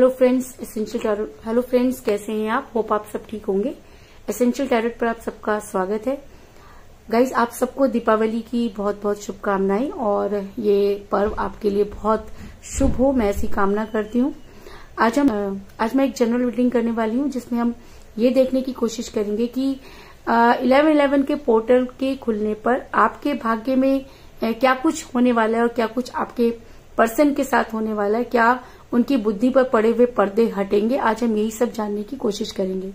Hello friends, कैसे हैं आप? होप आप सब ठीक होंगे। एसेंशियल टैरोट पर आप सबका स्वागत है। गाइज, आप सबको दीपावली की बहुत बहुत शुभकामनाएं और ये पर्व आपके लिए बहुत शुभ हो, मैं ऐसी कामना करती हूँ। आज मैं एक जनरल रीडिंग करने वाली हूँ जिसमें हम ये देखने की कोशिश करेंगे कि 11/11 के पोर्टल के खुलने पर आपके भाग्य में क्या कुछ होने वाला है और क्या कुछ आपके पर्सन के साथ होने वाला है, क्या उनकी बुद्धि पर पड़े हुए पर्दे हटेंगे। आज हम यही सब जानने की कोशिश करेंगे।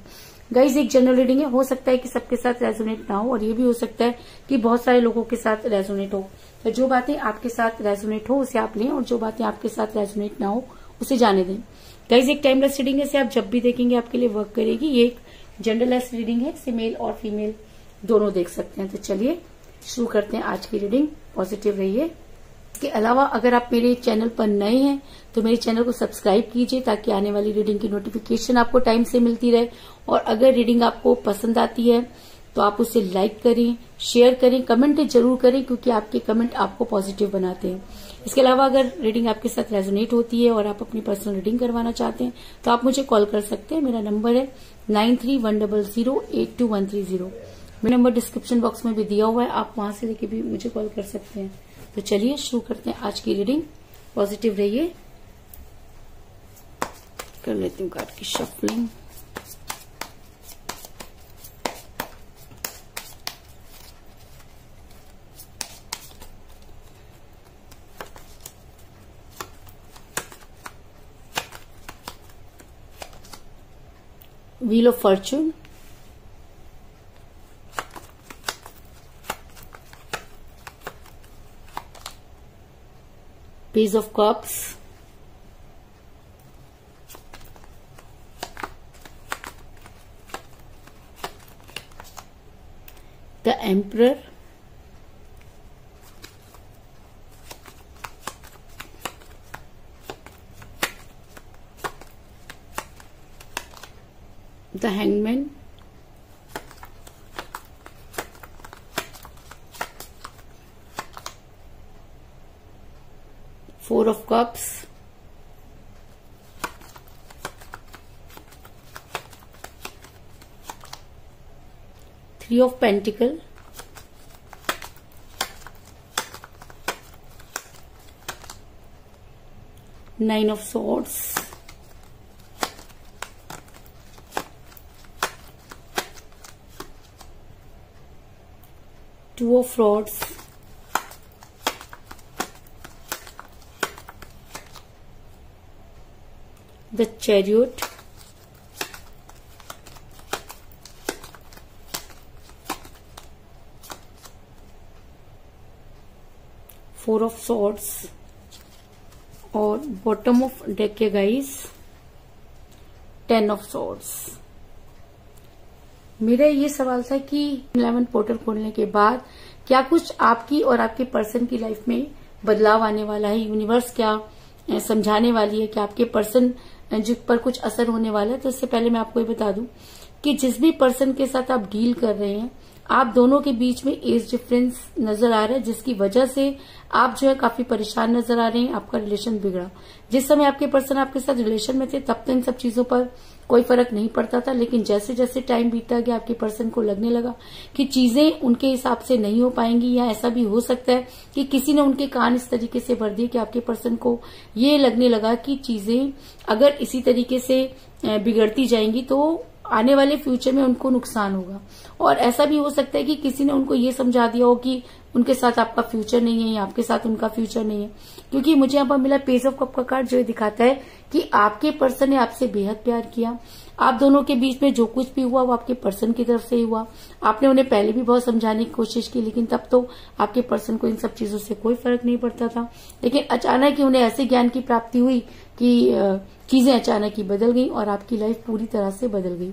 गाइज, एक जनरल रीडिंग है, हो सकता है कि सबके साथ रेजोनेट ना हो और ये भी हो सकता है कि बहुत सारे लोगों के साथ रेजोनेट हो। तो जो बातें आपके साथ रेजोनेट हो उसे आप लें और जो बातें आपके साथ रेजोनेट ना हो उसे जाने दें। गाइज, एक टाइमलेस रीडिंग है, इसे आप जब भी देखेंगे आपके लिए वर्क करेगी। ये एक जनरलेस रीडिंग है, इसे मेल और फीमेल दोनों देख सकते हैं। तो चलिए शुरू करते हैं आज की रीडिंग। पॉजिटिव रहिए। इसके अलावा अगर आप मेरे चैनल पर नए हैं तो मेरे चैनल को सब्सक्राइब कीजिए ताकि आने वाली रीडिंग की नोटिफिकेशन आपको टाइम से मिलती रहे। और अगर रीडिंग आपको पसंद आती है तो आप उसे लाइक करें, शेयर करें, कमेंट जरूर करें क्योंकि आपके कमेंट आपको पॉजिटिव बनाते हैं। इसके अलावा अगर रीडिंग आपके साथ रेजोनेट होती है और आप अपनी पर्सनल रीडिंग करवाना चाहते हैं तो आप मुझे कॉल कर सकते हैं। मेरा नंबर है 9310082130। मेरा नंबर डिस्क्रिप्शन बॉक्स में भी दिया हुआ है, आप वहां से लेके भी मुझे कॉल कर सकते हैं। तो चलिए शुरू करते हैं आज की रीडिंग। पॉजिटिव रहिए। कर लेती हूँ कार्ड की shuffling. Wheel of Fortune, Page of Cups, the Emperor, the Hangman, Four of Cups, Three of Pentacles, Nine of Swords, Two of Rods, the Chariot, Four of Swords और bottom of deck है guys 10 of Swords। मेरा ये सवाल था कि 11 portal खोलने के बाद क्या कुछ आपकी और आपके पर्सन की लाइफ में बदलाव आने वाला है। यूनिवर्स क्या समझाने वाली है कि आपके पर्सन जिस पर कुछ असर होने वाला है। तो इससे पहले मैं आपको ये बता दूं कि जिस भी पर्सन के साथ आप डील कर रहे हैं आप दोनों के बीच में एज डिफरेंस नजर आ रहा है, जिसकी वजह से आप जो है काफी परेशान नजर आ रहे हैं। आपका रिलेशन बिगड़ा। जिस समय आपके पर्सन आपके साथ रिलेशन में थे तब तो इन सब चीजों पर कोई फर्क नहीं पड़ता था, लेकिन जैसे जैसे टाइम बीतता गया आपके पर्सन को लगने लगा कि चीजें उनके हिसाब से नहीं हो पाएंगी, या ऐसा भी हो सकता है कि किसी ने उनके कान इस तरीके से भर दिए कि आपके पर्सन को ये लगने लगा कि चीजें अगर इसी तरीके से बिगड़ती जाएंगी तो आने वाले फ्यूचर में उनको नुकसान होगा। और ऐसा भी हो सकता है कि किसी ने उनको ये समझा दिया हो कि उनके साथ आपका फ्यूचर नहीं है या आपके साथ उनका फ्यूचर नहीं है। क्योंकि मुझे यहाँ पर मिला पेज ऑफ कप का कार्ड जो दिखाता है कि आपके पर्सन ने आपसे बेहद प्यार किया। आप दोनों के बीच में जो कुछ भी हुआ वो आपके पर्सन की तरफ से ही हुआ। आपने उन्हें पहले भी बहुत समझाने की कोशिश की, लेकिन तब तो आपके पर्सन को इन सब चीजों से कोई फर्क नहीं पड़ता था। लेकिन अचानक ही उन्हें ऐसे ज्ञान की प्राप्ति हुई कि चीजें अचानक ही बदल गई और आपकी लाइफ पूरी तरह से बदल गई।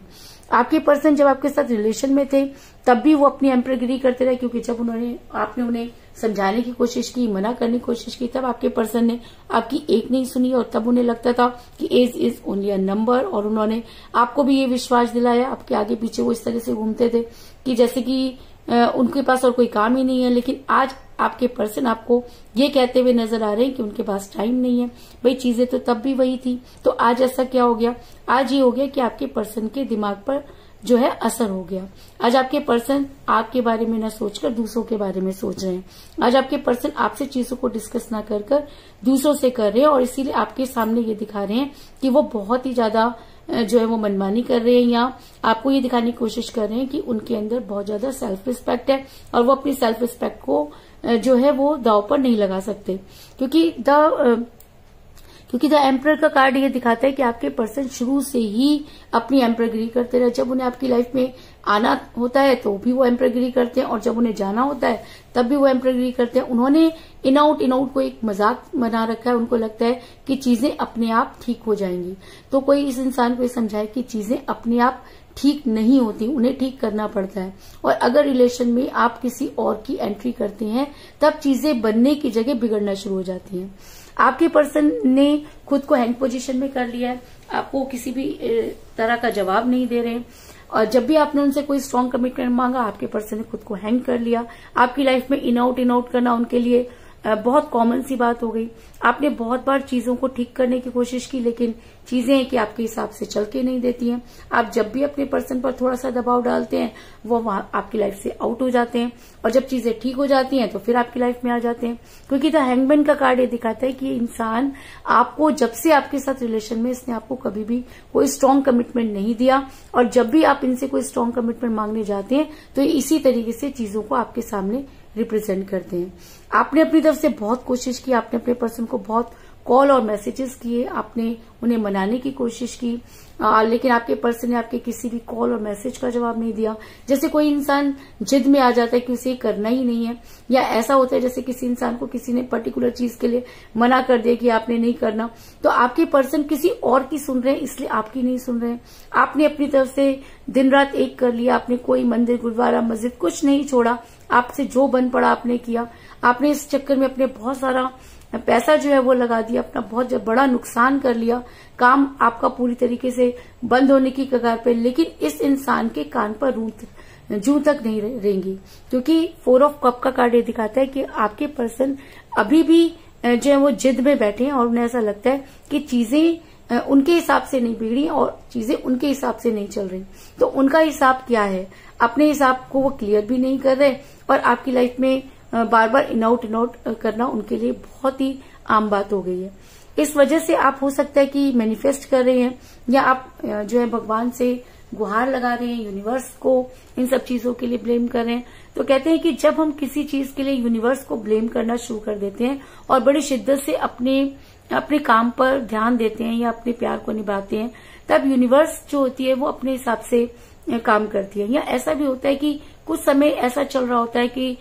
आपके पर्सन जब आपके साथ रिलेशन में थे तब भी वो अपनी एम्परगिरी करते रहे, क्योंकि जब आपने उन्हें समझाने की कोशिश की, मना करने की कोशिश की, तब आपके पर्सन ने आपकी एक नहीं सुनी और तब उन्हें लगता था कि age is only a number. और उन्होंने आपको भी ये विश्वास दिलाया। आपके आगे पीछे वो इस तरह से घूमते थे कि जैसे कि उनके पास और कोई काम ही नहीं है। लेकिन आज आपके पर्सन आपको ये कहते हुए नजर आ रहे हैं कि उनके पास टाइम नहीं है। भाई चीजें तो तब भी वही थी, तो आज ऐसा क्या हो गया? आज ये हो गया कि आपके पर्सन के दिमाग पर जो है असर हो गया। आज आपके पर्सन आपके बारे में न सोचकर दूसरों के बारे में सोच रहे हैं। आज आपके पर्सन आपसे चीजों को डिस्कस ना कर कर दूसरों से कर रहे हैं, और इसीलिए आपके सामने ये दिखा रहे हैं कि वो बहुत ही ज्यादा जो है वो मनमानी कर रहे हैं, या आपको ये दिखाने की कोशिश कर रहे हैं कि उनके अंदर बहुत ज्यादा सेल्फ रिस्पेक्ट है और वो अपनी सेल्फ रिस्पेक्ट को जो है वो दांव पर नहीं लगा सकते। क्योंकि द एम्परर का कार्ड ये दिखाता है कि आपके पर्सन शुरू से ही अपनी एम्परगिरी करते रहे। जब उन्हें आपकी लाइफ में आना होता है तो भी वो एम्परगिरी करते हैं, और जब उन्हें जाना होता है तब भी वो एम्परगिरी करते हैं। उन्होंने इन आउट को एक मजाक बना रखा है। उनको लगता है कि चीजें अपने आप ठीक हो जाएंगी। तो कोई इस इंसान को ये समझाए कि चीजें अपने आप ठीक नहीं होती, उन्हें ठीक करना पड़ता है। और अगर रिलेशन में आप किसी और की एंट्री करते हैं तब चीजें बनने की जगह बिगड़ना शुरू हो जाती हैं। आपके पर्सन ने खुद को हैंग पोजीशन में कर लिया है, आपको किसी भी तरह का जवाब नहीं दे रहे हैं, और जब भी आपने उनसे कोई स्ट्रांग कमिटमेंट मांगा आपके पर्सन ने खुद को हैंग कर लिया। आपकी लाइफ में इन आउट करना उनके लिए बहुत कॉमन सी बात हो गई। आपने बहुत बार चीजों को ठीक करने की कोशिश की, लेकिन चीजें कि आपके हिसाब से चल के नहीं देती हैं। आप जब भी अपने पर्सन पर थोड़ा सा दबाव डालते हैं वो वहां आपकी लाइफ से आउट हो जाते हैं, और जब चीजें ठीक हो जाती हैं तो फिर आपकी लाइफ में आ जाते हैं। क्योंकि द हैंगमैन का कार्ड ये दिखाता है कि इंसान आपको जब से आपके साथ रिलेशन में, इसने आपको कभी भी कोई स्ट्रांग कमिटमेंट नहीं दिया, और जब भी आप इनसे कोई स्ट्रांग कमिटमेंट मांगने जाते हैं तो इसी तरीके से चीजों को आपके सामने रिप्रेजेंट करते हैं। आपने अपनी तरफ से बहुत कोशिश की, आपने अपने पर्सन को बहुत कॉल और मैसेजेस किए, आपने उन्हें मनाने की कोशिश की, लेकिन आपके पर्सन ने आपके किसी भी कॉल और मैसेज का जवाब नहीं दिया। जैसे कोई इंसान जिद में आ जाता है कि उसे करना ही नहीं है, या ऐसा होता है जैसे किसी इंसान को किसी ने पर्टिकुलर चीज के लिए मना कर दिया कि आपने नहीं करना, तो आपके पर्सन किसी और की सुन रहे हैं, इसलिए आपकी नहीं सुन रहे हैं। आपने अपनी तरफ से दिन रात एक कर लिया, आपने कोई मंदिर गुरुद्वारा मस्जिद कुछ नहीं छोड़ा, आपसे जो बन पड़ा आपने किया। आपने इस चक्कर में अपने बहुत सारा पैसा जो है वो लगा दिया, अपना बहुत बड़ा नुकसान कर लिया, काम आपका पूरी तरीके से बंद होने की कगार पे। लेकिन इस इंसान के कान पर जूं तक नहीं रहेंगी, क्योंकि 4 ऑफ कप का कार्ड ये दिखाता है कि आपके पर्सन अभी भी जो है वो जिद में बैठे हैं, और उन्हें ऐसा लगता है कि चीजें उनके हिसाब से नहीं बिगड़ी और चीजें उनके हिसाब से नहीं चल रही। तो उनका हिसाब क्या है, अपने हिसाब को वो क्लियर भी नहीं कर रहे, और आपकी लाइफ में बार बार इन आउट करना उनके लिए बहुत ही आम बात हो गई है। इस वजह से आप हो सकता है कि मैनिफेस्ट कर रहे हैं, या आप जो है भगवान से गुहार लगा रहे हैं, यूनिवर्स को इन सब चीजों के लिए ब्लेम कर रहे हैं। तो कहते हैं कि जब हम किसी चीज के लिए यूनिवर्स को ब्लेम करना शुरू कर देते हैं और बड़ी शिद्दत से अपने काम पर ध्यान देते हैं या अपने प्यार को निभाते हैं, तब यूनिवर्स जो होती है वो अपने हिसाब से काम करती है। या ऐसा भी होता है कि कुछ समय ऐसा चल रहा होता है कि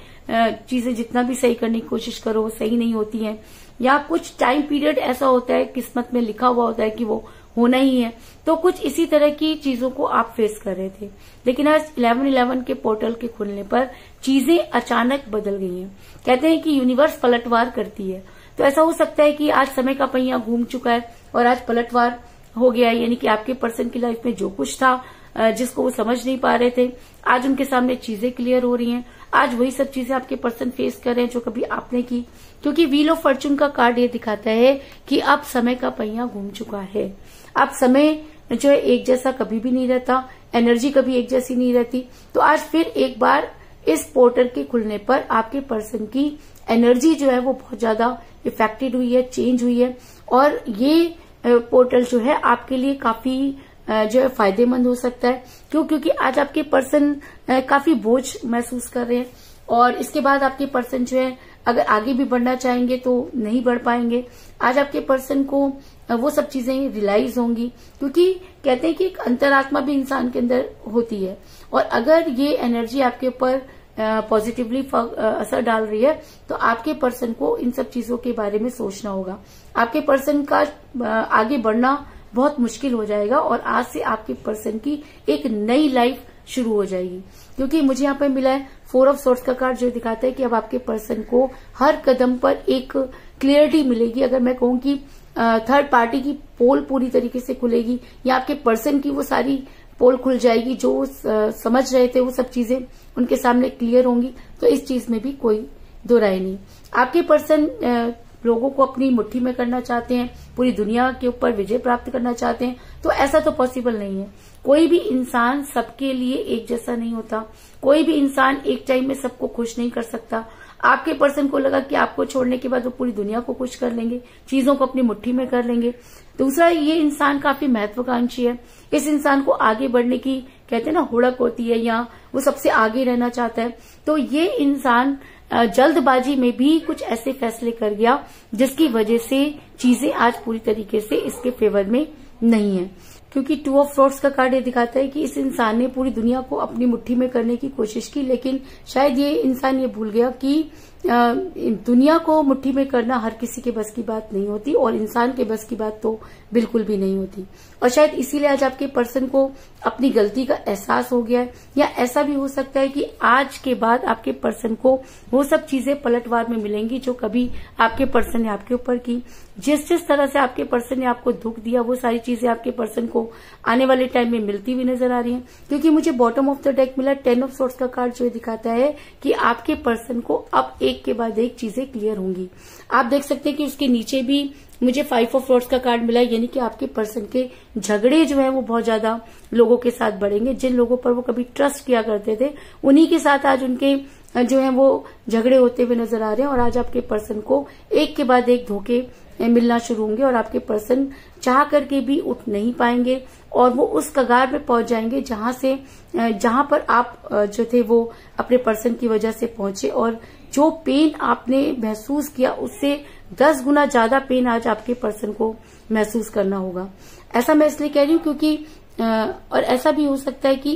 चीजें जितना भी सही करने की कोशिश करो वो सही नहीं होती हैं, या कुछ टाइम पीरियड ऐसा होता है किस्मत में लिखा हुआ होता है कि वो होना ही है। तो कुछ इसी तरह की चीजों को आप फेस कर रहे थे, लेकिन आज 11/11 के पोर्टल के खुलने पर चीजें अचानक बदल गई हैं। कहते हैं कि यूनिवर्स पलटवार करती है, तो ऐसा हो सकता है कि आज समय का पहिया घूम चुका है और आज पलटवार हो गया है। यानी कि आपके पर्सन की लाइफ में जो कुछ था जिसको वो समझ नहीं पा रहे थे, आज उनके सामने चीजें क्लियर हो रही हैं। आज वही सब चीजें आपके पर्सन फेस कर रहे हैं जो कभी आपने की, क्योंकि व्हील ऑफ फॉर्चून का कार्ड ये दिखाता है कि अब समय का पहिया घूम चुका है। अब समय जो है एक जैसा कभी भी नहीं रहता, एनर्जी कभी एक जैसी नहीं रहती। तो आज फिर एक बार इस पोर्टल के खुलने पर आपके पर्सन की एनर्जी जो है वो बहुत ज्यादा इफेक्टेड हुई है, चेंज हुई है, और ये पोर्टल जो है आपके लिए काफी जो है फायदेमंद हो सकता है। क्योंकि आज आपके पर्सन काफी बोझ महसूस कर रहे हैं, और इसके बाद आपके पर्सन जो है अगर आगे भी बढ़ना चाहेंगे तो नहीं बढ़ पाएंगे। आज आपके पर्सन को वो सब चीजें रियलाइज होंगी, क्योंकि कहते हैं कि एक अंतरात्मा भी इंसान के अंदर होती है, और अगर ये एनर्जी आपके ऊपर पॉजिटिवली असर डाल रही है तो आपके पर्सन को इन सब चीजों के बारे में सोचना होगा। आपके पर्सन का आगे बढ़ना बहुत मुश्किल हो जाएगा, और आज से आपके पर्सन की एक नई लाइफ शुरू हो जाएगी। क्योंकि मुझे यहाँ पे मिला है 4 ऑफ सोर्ड्स का कार्ड जो दिखाता है कि अब आपके पर्सन को हर कदम पर एक क्लियरिटी मिलेगी। अगर मैं कहूँ कि थर्ड पार्टी की पोल पूरी तरीके से खुलेगी, या आपके पर्सन की वो सारी पोल खुल जाएगी, जो समझ रहे थे वो सब चीजें उनके सामने क्लियर होंगी। तो इस चीज में भी कोई दो राय नहीं। आपके पर्सन लोगों को अपनी मुट्ठी में करना चाहते हैं, पूरी दुनिया के ऊपर विजय प्राप्त करना चाहते हैं, तो ऐसा तो पॉसिबल नहीं है। कोई भी इंसान सबके लिए एक जैसा नहीं होता, कोई भी इंसान एक टाइम में सबको खुश नहीं कर सकता। आपके पर्सन को लगा कि आपको छोड़ने के बाद वो पूरी दुनिया को खुश कर लेंगे, चीजों को अपनी मुट्ठी में कर लेंगे। दूसरा, ये इंसान काफी महत्वाकांक्षी है। इस इंसान को आगे बढ़ने की कहते हैं ना हुड़क होती है, या वो सबसे आगे रहना चाहता है। तो ये इंसान जल्दबाजी में भी कुछ ऐसे फैसले कर गया जिसकी वजह से चीजें आज पूरी तरीके से इसके फेवर में नहीं है। क्योंकि 2 ऑफ स्वॉर्ड्स का कार्ड ये दिखाता है कि इस इंसान ने पूरी दुनिया को अपनी मुट्ठी में करने की कोशिश की, लेकिन शायद ये इंसान ये भूल गया कि दुनिया को मुट्ठी में करना हर किसी के बस की बात नहीं होती, और इंसान के बस की बात तो बिल्कुल भी नहीं होती। और शायद इसीलिए आज आपके पर्सन को अपनी गलती का एहसास हो गया है, या ऐसा भी हो सकता है कि आज के बाद आपके पर्सन को वो सब चीजें पलटवार में मिलेंगी जो कभी आपके पर्सन ने आपके ऊपर की। जिस तरह से आपके पर्सन ने आपको दुख दिया, वो सारी चीजें आपके पर्सन को आने वाले टाइम में मिलती हुई नजर आ रही हैं। क्योंकि मुझे बॉटम ऑफ द डेक मिला 10 ऑफ स्वॉर्ड्स का कार्ड, जो दिखाता है कि आपके पर्सन को अब एक के बाद एक चीजें क्लियर होंगी। आप देख सकते हैं कि उसके नीचे भी मुझे 5 ऑफ स्वॉर्ड्स का कार्ड मिला, यानी कि आपके पर्सन के झगड़े जो है वो बहुत ज्यादा लोगों के साथ बढ़ेंगे। जिन लोगों पर वो कभी ट्रस्ट किया करते थे, उन्हीं के साथ आज उनके जो है वो झगड़े होते हुए नजर आ रहे हैं। और आज आपके पर्सन को एक के बाद एक धोखे मिलना शुरू होंगे, और आपके पर्सन चाह करके भी उठ नहीं पाएंगे, और वो उस कगार में पहुंच जाएंगे जहां पर आप जो थे वो अपने पर्सन की वजह से पहुंचे। और जो पेन आपने महसूस किया उससे 10 गुना ज्यादा पेन आज आपके पर्सन को महसूस करना होगा। ऐसा मैं इसलिए कह रही हूँ क्योंकि और ऐसा भी हो सकता है कि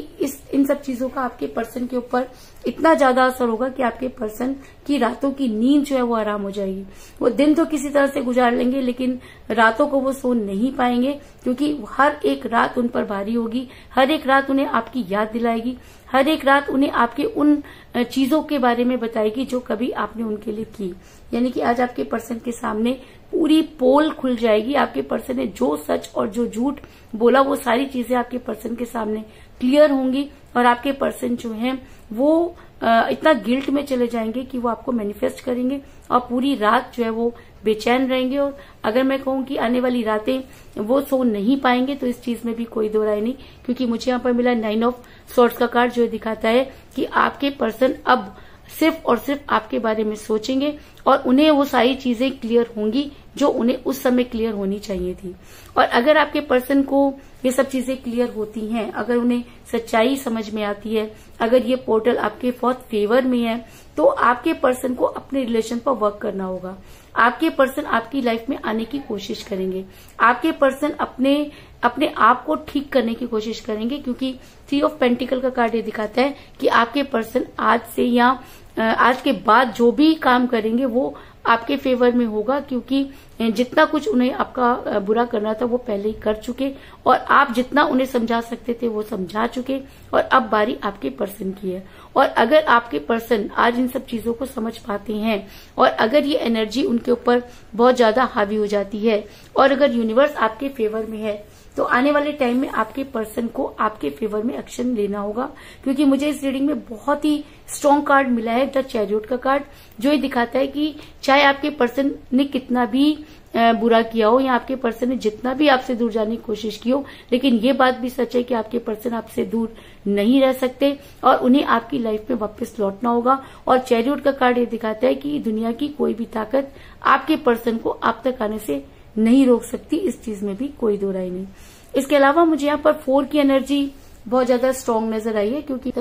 इन सब चीजों का आपके पर्सन के ऊपर इतना ज्यादा असर होगा कि आपके पर्सन की रातों की नींद जो है वो आराम हो जाएगी। वो दिन तो किसी तरह से गुजार लेंगे, लेकिन रातों को वो सो नहीं पाएंगे, क्योंकि हर एक रात उन पर भारी होगी। हर एक रात उन्हें आपकी याद दिलाएगी, हर एक रात उन्हें आपके उन चीजों के बारे में बताएगी जो कभी आपने उनके लिए की। यानी कि आज आपके पर्सन के सामने पूरी पोल खुल जाएगी। आपके पर्सन ने जो सच और जो झूठ बोला, वो सारी चीजें आपके पर्सन के सामने क्लियर होंगी, और आपके पर्सन जो है वो इतना गिल्ट में चले जाएंगे कि वो आपको मैनिफेस्ट करेंगे, और पूरी रात जो है वो बेचैन रहेंगे। और अगर मैं कहूँ कि आने वाली रातें वो सो नहीं पाएंगे, तो इस चीज में भी कोई दो राय नहीं। क्योंकि मुझे यहाँ पर मिला 9 ऑफ स्वॉर्ड्स का कार्ड, जो दिखाता है कि आपके पर्सन अब सिर्फ और सिर्फ आपके बारे में सोचेंगे, और उन्हें वो सारी चीजें क्लियर होंगी जो उन्हें उस समय क्लियर होनी चाहिए थी। और अगर आपके पर्सन को ये सब चीजें क्लियर होती हैं, अगर उन्हें सच्चाई समझ में आती है, अगर ये पोर्टल आपके बहुत फेवर में है, तो आपके पर्सन को अपने रिलेशन पर वर्क करना होगा। आपके पर्सन आपकी लाइफ में आने की कोशिश करेंगे। आपके पर्सन अपने आप को ठीक करने की कोशिश करेंगे, क्योंकि 3 ऑफ पेंटिकल का कार्ड ये दिखाता है कि आपके पर्सन आज से या आज के बाद जो भी काम करेंगे वो आपके फेवर में होगा, क्योंकि जितना कुछ उन्हें आपका बुरा करना था वो पहले ही कर चुके, और आप जितना उन्हें समझा सकते थे वो समझा चुके, और अब बारी आपके पर्सन की है। और अगर आपके पर्सन आज इन सब चीजों को समझ पाते हैं, और अगर ये एनर्जी उनके ऊपर बहुत ज्यादा हावी हो जाती है, और अगर यूनिवर्स आपके फेवर में है, तो आने वाले टाइम में आपके पर्सन को आपके फेवर में एक्शन लेना होगा। क्योंकि मुझे इस रीडिंग में बहुत ही स्ट्रॉन्ग कार्ड मिला है, द चैरियट का कार्ड, जो ये दिखाता है कि चाहे आपके पर्सन ने कितना भी बुरा किया हो, या आपके पर्सन ने जितना भी आपसे दूर जाने की कोशिश की हो, लेकिन ये बात भी सच है कि आपके पर्सन आपसे दूर नहीं रह सकते, और उन्हें आपकी लाइफ में वापस लौटना होगा। और चैरियट का कार्ड ये दिखाता है कि दुनिया की कोई भी ताकत आपके पर्सन को आप तक आने से नहीं रोक सकती। इस चीज में भी कोई दो राय नहीं। इसके अलावा मुझे यहाँ पर 4 की एनर्जी बहुत ज्यादा स्ट्रांग नजर आई है, क्योंकि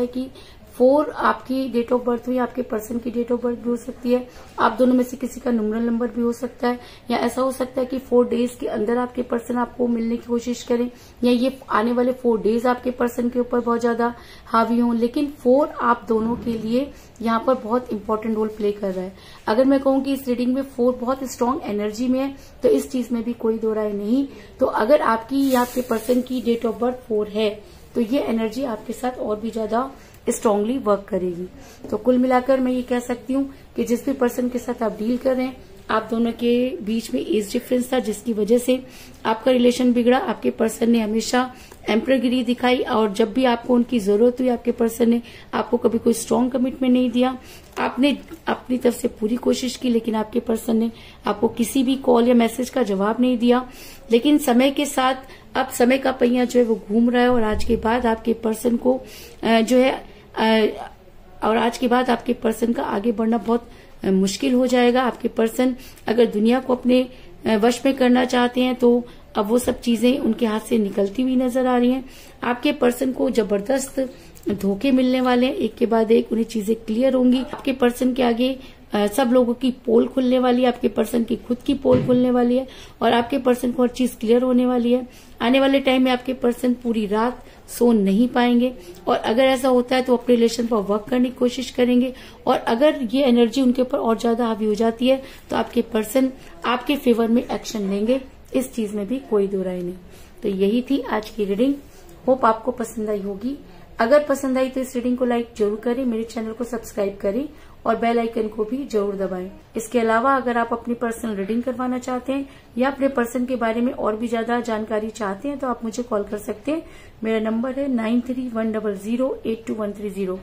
4 आपकी डेट ऑफ बर्थ हुई, आपके पर्सन की डेट ऑफ बर्थ भी हो सकती है, आप दोनों में से किसी का न्यूमरल नंबर भी हो सकता है, या ऐसा हो सकता है कि 4 डेज के अंदर आपके पर्सन आपको मिलने की कोशिश करें, या ये आने वाले 4 डेज आपके पर्सन के ऊपर बहुत ज्यादा हावी हों। लेकिन 4 आप दोनों के लिए यहाँ पर बहुत इंपॉर्टेंट रोल प्ले कर रहा है। अगर मैं कहूँ कि इस रीडिंग में 4 बहुत स्ट्रांग एनर्जी में है, तो इस चीज में भी कोई दो राय नहीं। तो अगर आपकी या आपके पर्सन की डेट ऑफ बर्थ 4 है, तो ये एनर्जी आपके साथ और भी ज्यादा स्ट्रांगली वर्क करेगी। तो कुल मिलाकर मैं ये कह सकती हूँ कि जिस भी पर्सन के साथ आप डील कर रहे हैं, आप दोनों के बीच में एज डिफरेंस था, जिसकी वजह से आपका रिलेशन बिगड़ा। आपके पर्सन ने हमेशा एम्परगिरी दिखाई और जब भी आपको उनकी जरूरत हुई आपके पर्सन ने आपको कभी कोई स्ट्रांग कमिटमेंट नहीं दिया। आपने अपनी तरफ से पूरी कोशिश की, लेकिन आपके पर्सन ने आपको किसी भी कॉल या मैसेज का जवाब नहीं दिया। लेकिन समय के साथ अब समय का पहिया जो है वो घूम रहा है और आज के बाद आपके पर्सन को जो है और आज के बाद आपके पर्सन का आगे बढ़ना बहुत मुश्किल हो जाएगा। आपके पर्सन अगर दुनिया को अपने वश में करना चाहते हैं तो अब वो सब चीजें उनके हाथ से निकलती हुई नजर आ रही हैं। आपके पर्सन को जबरदस्त धोखे मिलने वाले हैं, एक के बाद एक उन्हें चीजें क्लियर होंगी। आपके पर्सन के आगे सब लोगों की पोल खुलने वाली है, आपके पर्सन की खुद की पोल खुलने वाली है और आपके पर्सन को हर चीज क्लियर होने वाली है। आने वाले टाइम में आपके पर्सन पूरी रात सो नहीं पाएंगे और अगर ऐसा होता है तो अपने रिलेशन पर वर्क करने की कोशिश करेंगे और अगर ये एनर्जी उनके ऊपर और ज्यादा हावी हो जाती है तो आपके पर्सन आपके फेवर में एक्शन लेंगे, इस चीज में भी कोई दो राय नहीं। तो यही थी आज की रीडिंग, होप आपको पसंद आई होगी। अगर पसंद आई तो इस रीडिंग को लाइक जरूर करें, मेरे चैनल को सब्सक्राइब करें और बेल आइकन को भी जरूर दबाएं। इसके अलावा अगर आप अपनी पर्सनल रीडिंग करवाना चाहते हैं या अपने पर्सन के बारे में और भी ज्यादा जानकारी चाहते हैं तो आप मुझे कॉल कर सकते हैं। मेरा नंबर है 9310082130।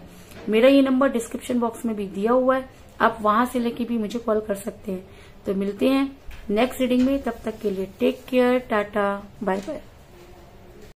मेरा ये नंबर डिस्क्रिप्शन बॉक्स में भी दिया हुआ है, आप वहां से लेके भी मुझे कॉल कर सकते हैं। तो मिलते हैं नेक्स्ट रीडिंग में, तब तक के लिए take care, tata, bye bye.